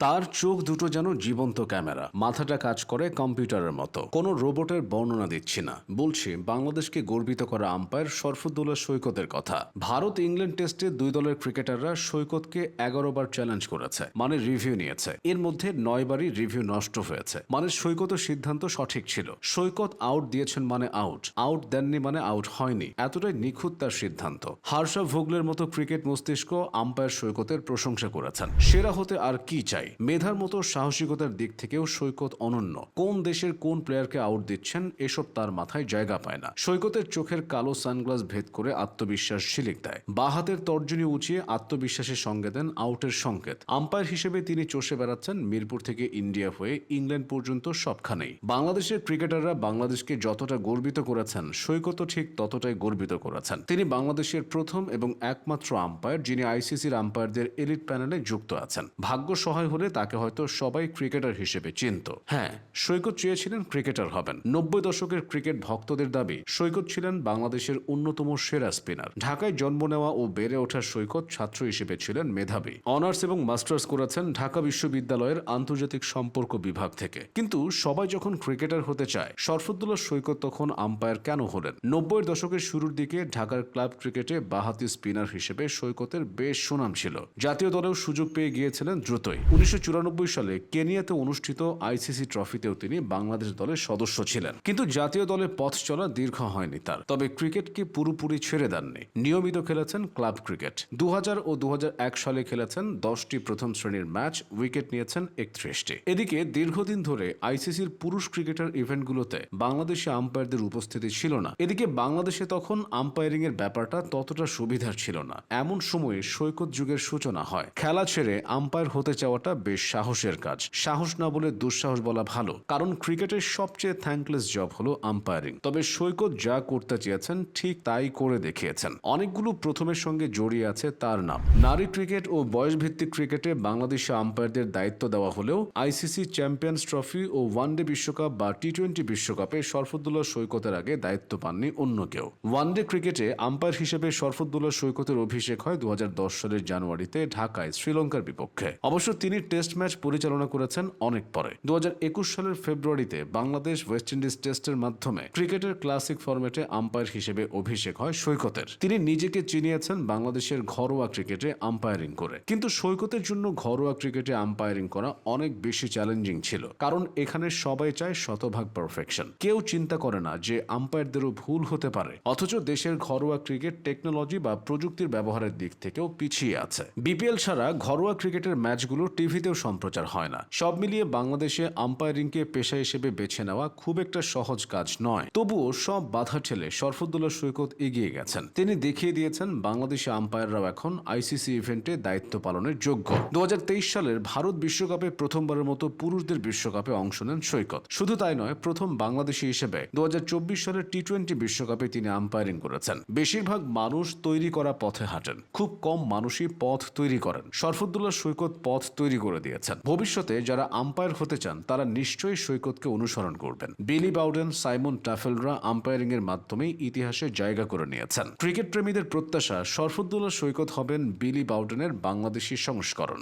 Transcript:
তার চোখ দুটো যেন জীবন্ত ক্যামেরা, মাথাটা কাজ করে কম্পিউটারের মতো। কোনো রোবটের বর্ণনা দিচ্ছি না, বলছি বাংলাদেশকে গর্বিত করা আম্পায়ার শরফুদ্দৌলা সৈকতের কথা। ভারত ইংল্যান্ড টেস্টে দুই দলের ক্রিকেটাররা সৈকতকে 11 বার চ্যালেঞ্জ করেছে, মানে রিভিউ নিয়েছে। এর মধ্যে 9 বারই রিভিউ নষ্ট হয়েছে, মানে সৈকতের সিদ্ধান্ত সঠিক ছিল। সৈকত আউট দিয়েছেন মানে আউট, আউট দেননি মানে আউট হয়নি, এতটাই নিখুঁত তার সিদ্ধান্ত। হার্ষা ভোগলের মতো ক্রিকেট মস্তিষ্ক আম্পায়ার সৈকতের প্রশংসা করেছেন। সেরা হতে আর কি চাই? মেধার মতো সাহসিকতার দিক থেকেও সৈকত অনন্য। কোন দেশের কোন প্লেয়ারকে আউট দিচ্ছেন এসব তার মাথায় জায়গা পায় না। সৈকতের চোখের কালো সানগ্লাস ভেদ করে আত্মবিশ্বাস ঝিলিক দেয়। বাঁ হাতের তর্জনী উঁচিয়ে আত্মবিশ্বাসের সঙ্গে দেন আউটের সংকেত। আম্পায়ার হিসেবে তিনি চষে বেড়াচ্ছেন মিরপুর থেকে ইন্ডিয়া হয়ে ইংল্যান্ড পর্যন্ত সবখানেই। বাংলাদেশের ক্রিকেটাররা বাংলাদেশকে যতটা গর্বিত করেছেন, সৈকতও ঠিক ততটাই গর্বিত করেছেন। তিনি বাংলাদেশের প্রথম এবং একমাত্র আম্পায়ার যিনি আইসিসির আম্পায়ারদের এলিট প্যানেলে যুক্ত আছেন। ভাগ্য সহায় হলে তাকে হয়তো সবাই ক্রিকেটার হিসেবে চিনত। হ্যাঁ, সৈকত চেয়েছিলেন ক্রিকেটার হবেন। 90 দশকের ক্রিকেট ভক্তদের দাবি সৈকত ছিলেন বাংলাদেশের অন্যতম সেরা স্পিনার। ঢাকায় জন্ম নেওয়া ও বেড়ে ওঠা সৈকত ছাত্র হিসেবে ছিলেন মেধাবী। অনার্স এবং মাস্টার্স করেছেন ঢাকা বিশ্ববিদ্যালয়ের আন্তর্জাতিক সম্পর্ক বিভাগ থেকে। কিন্তু সবাই যখন ক্রিকেটার হতে চায়, শরফুদ্দৌলা সৈকত তখন আম্পায়ার কেন হলেন? 90 দশকের শুরুর দিকে ঢাকার ক্লাব ক্রিকেটে বাঁহাতি স্পিনার হিসেবে সৈকতের বেশ সুনাম ছিল। জাতীয় দলেও সুযোগ পেয়ে গিয়েছিলেন দ্রুতই। 1994 সালে কেনিয়াতে অনুষ্ঠিত আইসিসি ট্রফিতেও তিনি বাংলাদেশ দলের সদস্য ছিলেন। কিন্তু জাতীয় দলে পথ চলা দীর্ঘ হয়নি তার। তবে ক্রিকেটকে পুরোপুরি ছেড়ে দেননি। নিয়মিত খেলেছেন ক্লাব ক্রিকেট। 2000 ও 2001 সালে খেলেছেন 10টি প্রথম শ্রেণীর ম্যাচ, উইকেট নিয়েছেন 31টি। এদিকে দীর্ঘদিন ধরে আইসিসির পুরুষ ক্রিকেটার ইভেন্টগুলোতে বাংলাদেশি আম্পায়ারদের উপস্থিতি ছিল না। এদিকে বাংলাদেশে তখন আম্পায়ারিং এর ব্যাপারটা ততটা সুবিধার ছিল না। এমন সময়ে সৈকত যুগের সূচনা হয়। খেলা ছেড়ে আম্পায়ার হতে চাওয়াটা বেশ সাহসের কাজ। সাহস না বলে দুঃসাহস বলা ভালো, কারণ ক্রিকেটের সবচেয়ে থ্যাঙ্কলেস জব হলো আম্পায়ারিং। তবে সৈকত যা করতে চেয়েছেন ঠিক তাই করে দেখিয়েছেন। অনেকগুলো প্রথমের সঙ্গে জড়িয়ে আছে তার নাম। নারী ক্রিকেট ও বয়সভিত্তিক ক্রিকেটে বাংলাদেশে আম্পায়ারদের দায়িত্ব দেওয়া হলেও আইসিসি চ্যাম্পিয়ন্স ট্রফি ও ওয়ানডে বিশ্বকাপ বা টি-20 বিশ্বকাপে শরফুদ্দৌলা সৈকতের আগে দায়িত্ব পাননি অন্য কেউ। ওয়ানডে ক্রিকেটে আম্পায়ার হিসেবে শরফুদ্দৌলা সৈকতের অভিষেক হয় 2010 সালের জানুয়ারিতে ঢাকায় শ্রীলঙ্কার বিপক্ষে। অবশ্য তিনি টেস্ট ম্যাচ পরিচালনা করেছেন অনেক পরে। 2021 সালের ফেব্রুয়ারিতে বাংলাদেশ ওয়েস্ট ইন্ডিজ টেস্টের মাধ্যমে ক্রিকেটের ক্লাসিক ফরম্যাটে আম্পায়ার হিসেবে অভিষেক হয় সৈকতের। তিনি নিজেকে চিনিয়েছেন বাংলাদেশের ঘরোয়া ক্রিকেটে আম্পায়ারিং করে। কিন্তু সৈকতের জন্য ঘরোয়া ক্রিকেটে আম্পায়ারিং করা অনেক বেশি চ্যালেঞ্জিং ছিল, কারণ এখানে সবাই চায় শতভাগ পারফেকশন। কেউ চিন্তা করে না যে আম্পায়ারদেরও ভুল হতে পারে। অথচ দেশের ঘরোয়া ক্রিকেট টেকনোলজি বা প্রযুক্তির ব্যবহারের দিক থেকেও পিছিয়ে আছে। বিপিএল ছাড়া ঘরোয়া ক্রিকেটের ম্যাচগুলো টিভিতেও সম্প্রচার হয় না। সব মিলিয়ে বাংলাদেশে আম্পায়ারিংকে পেশা হিসেবে বেছে নেওয়া খুব একটা সহজ কাজ নয়। তবুও সব বাধা ঠেলে শরফুদ্দৌলা সৈকত এগিয়ে গেছেন। তিনি দেখিয়ে দিয়েছেন বাংলাদেশি আম্পায়াররাও এখন আইসিসি ইভেন্টে দায়িত্ব পালনের যোগ্য। 2023 সালের ভারত বিশ্বকাপে প্রথমবারের মতো পুরুষদের বিশ্বকাপে অংশ নেন সৈকত। শুধু তাই নয়, প্রথম বাংলাদেশি হিসেবে 2024 সালের টি-20 বিশ্বকাপে তিনি আম্পায়ারিং করেছেন। বেশিরভাগ মানুষ তৈরি করা পথে হাঁটেন, খুব কম মানুষই পথ তৈরি করেন। শরফুদ্দৌলা সৈকত পথ তৈরি করে দিয়েছেন। ভবিষ্যতে যারা আম্পায়ার হতে চান তারা নিশ্চয়ই সৈকতকে অনুসরণ করবেন। বিলি বাউডেন, সাইমন টাফেলরা আম্পায়ারিং এর মাধ্যমেই ইতিহাসে জায়গা করে নিয়েছেন। ক্রিকেট প্রেমীদের প্রত্যাশা শরফুদ্দৌলা সৈকত হবেন বিলি বাউডেনের বাংলাদেশি সংস্করণ।